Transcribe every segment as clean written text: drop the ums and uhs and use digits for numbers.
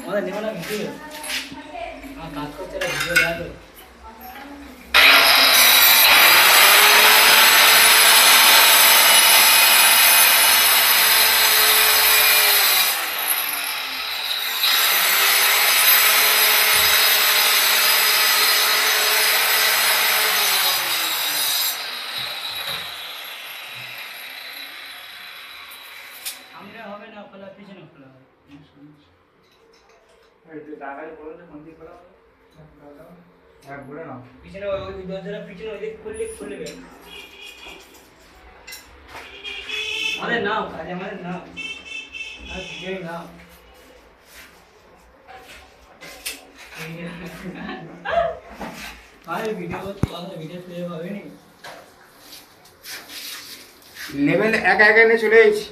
আমাদের নেব না ভিডিও কাজ করছে না ভিডিও দেখো সামনে হবে না খোলা পিছনে খোলা হবে দাদাই বলো যে মন্দির খোলা হবে হ্যাঁ বলে না পিছনে ওই দরজাটা পিছনে ওই দিক খুললে আমাদের নাও কাজে আমাদের নাও আর ভিডিও নাও আরে ভিডিও ভিডিও প্লে হবে নি লেভেল একা একা নিয়ে চলে এসেছি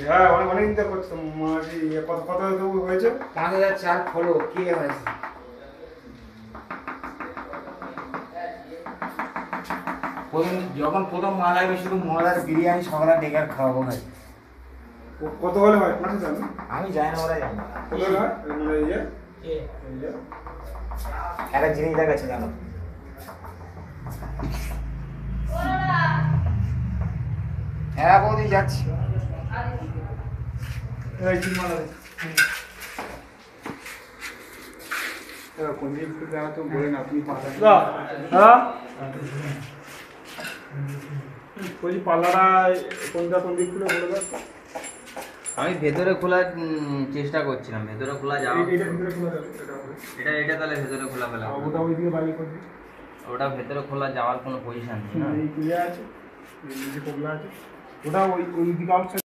হ্যাঁ অনেক দিন করতাম কত হয়েছে 5004 ফলো কি হয়েছে প্রথম মাল আসবে শুধু মলার বিরিয়ানি সকালে ডেকে আর খাওয়াবো ভাই কত হলে হয় 5000 আমি যাই না ওরা জানি কত হলে হয় মানে একটা জিনিস দেখাচ্ছে জানো হ্যাঁ বৌদি যাচ্ছি এই কি মাল আছে কোন দিক থেকে যাওয়া তো বলেন আপনি হ্যাঁ ওই পাল্লাটা কোন দিক থেকে বলে দাও আমি ভেতরে খোলার চেষ্টা করছিলাম ভেতরে খোলা যাওয়া এটা ভিতরে খোলা যাবে এটা তাহলে ভেতরে খোলা পেলাম ওটা ওইদিকে বাইরে করবে ওটা ভেতরে খোলা যাওয়ার কোনো পজিশন নেই না এই ক্লিয়ার আছে এই যে কবলা আছে ওটা ওই দিকে